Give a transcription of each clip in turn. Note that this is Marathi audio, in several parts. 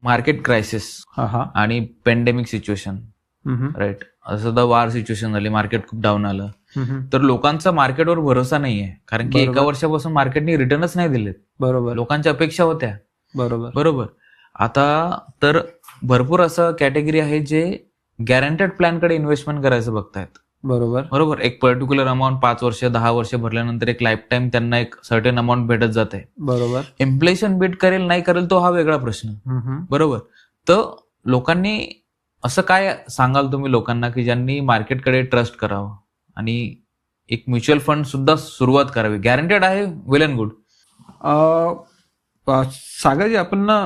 मार्केट क्रायसिस आणि पेंडेमिक सिच्युएशन, राईट, असं द वार सिच्युएशन झाली, मार्केट खूप डाऊन आलं, तर लोकांचा मार्केटवर भरोसा नाहीये, कारण की एका वर्षापासून मार्केटने रिटर्नच नाही दिलेत. बरोबर, लोकांच्या अपेक्षा होत्या. बरोबर बरोबर. आता तर भरपूर असं कॅटेगरी आहे जे गॅरंटेड प्लॅनकडे इन्व्हेस्टमेंट करायचं बघतायत. बरोबर बरोबर. एक पर्टिक्युलर अमाऊंट 5 वर्ष 10 वर्ष भरल्यानंतर एक लाईफ टाईम त्यांना एक सर्टेन अमाऊंट भेटत जाते. बरोबर. इन्फ्लेशन बीट करेल नाही करेल तो हा वेगळा प्रश्न. बरोबर. तर लोकांनी असं काय सांगाल तुम्ही लोकांना की ज्यांनी मार्केटकडे ट्रस्ट करावं आणि एक म्युच्युअल फंड सुद्धा सुरुवात करावी? गॅरंटेड आहे, वेल अँड गुड. सागरजी, आपण ना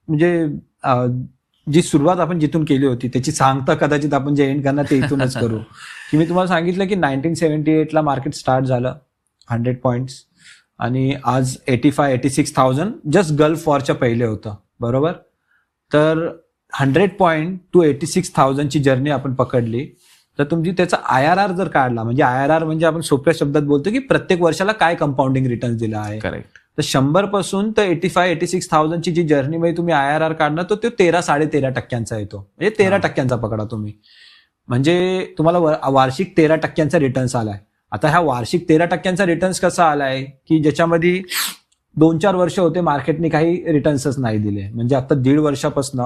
म्हणजे जी सुरुवात आपण जिथून केली होती त्याची सांगता कदाचित आपण जे एंड करणार ते इथूनच करू. की मी तुम्हाला सांगितलं की 1978 ला मार्केट स्टार्ट झालं 100 पॉइंट्स आणि आज 85-86,000 जस्ट गल्फ वॉरच्या पहिले होतं. बरोबर. तर 100 पॉइंट टू 86,000 ची जर्नी आपण पकडली तर तुमची त्याचा IRR जर काढला, म्हणजे IRR म्हणजे आपण सोप्या शब्दात बोलतो की प्रत्येक वर्षाला काय कंपाऊंडिंग रिटर्न दिला आहे. करेक्ट. तर 100 पासून तर 85-86,000 ची जी जर्नी मध्ये तुम्ही IRR काढणार तो 13-13% येतो, म्हणजे 13% पकडा तुम्ही, म्हणजे तुम्हाला वार्षिक 13% रिटर्न्स आलाय. आता ह्या वार्षिक 13% रिटर्न्स कसा आलाय की ज्याच्यामध्ये 2-4 वर्ष होते मार्केटने काही रिटर्न्सच नाही दिले, म्हणजे आता 1.5 वर्षापासून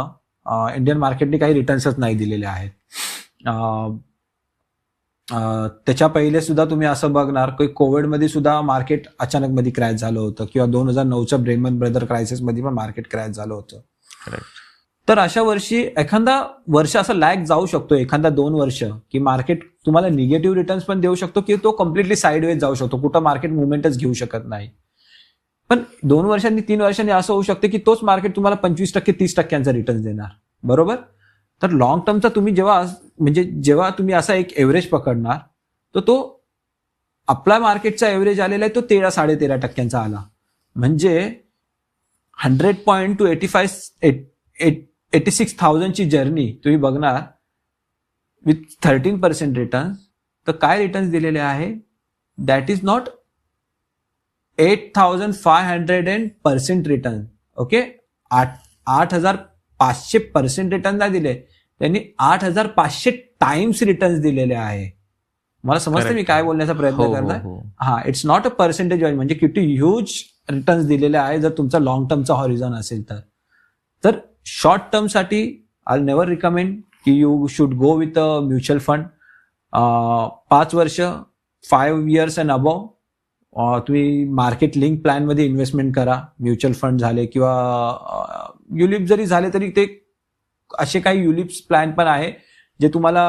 इंडियन मार्केटने काही रिटर्न्सच नाही दिलेले आहेत. त्याच्या पहिले सुद्धा तुम्ही असं बघणार की कोविडमध्ये सुद्धा मार्केट अचानक मध्ये क्रॅश झालं होतं, किंवा 2009च्या ब्रेमन ब्रदर क्रायसिस मध्ये पण मार्केट क्रॅश झालं होतं. तर अशा वर्षी एखादा वर्ष असं लॅग जाऊ शकतो, एखादा 2 वर्ष, की मार्केट तुम्हाला निगेटिव्ह रिटर्न्स पण देऊ शकतो, की तो कम्प्लिटली साईडवेज जाऊ शकतो, कुठं मार्केट मुवमेंटच घेऊ शकत नाही. पण 2 वर्षांनी 3 वर्षांनी असं होऊ शकतं की तोच मार्केट तुम्हाला 25%-30% रिटर्न देणार. बरोबर. तर लॉंग टर्मचा तुम्ही जेव्हा तुम्ही असा एक एव्हरेज पकडणार तर तो आपला मार्केटचा एव्हरेज आलेला आहे तो 13-13.5% आला, म्हणजे 100 पॉइंट टू 86,000 ची जर्नी तुम्ही बघणार विथ 13% रिटर्न. तर काय रिटर्न्स दिलेले आहे? That is not 8,500% return. Okay. 8,500% return नाही दिले त्यांनी, 8,500 टाइम्स रिटर्न्स दिलेले आहे. मला समजतं मी काय बोलण्याचा प्रयत्न करणार. हा, it's not a percentage wise, म्हणजे किती ह्यूज रिटर्न्स दिलेले आहे जर तुमचा लॉंग टर्मचा हॉरिझॉन असेल तर. तर शॉर्ट टर्म साठी आय नेव्हर रिकमेंड की you should go with a mutual fund. 5 वर्ष 5 इयर्स अँड अबव तुम्ही मार्केट लिंक प्लॅन मध्ये इन्व्हेस्टमेंट करा. म्युच्युअल फंड झाले किंवा युलिप जरी झाले तरी ते असे काही युलिप्स प्लॅन पण आहे जे तुम्हाला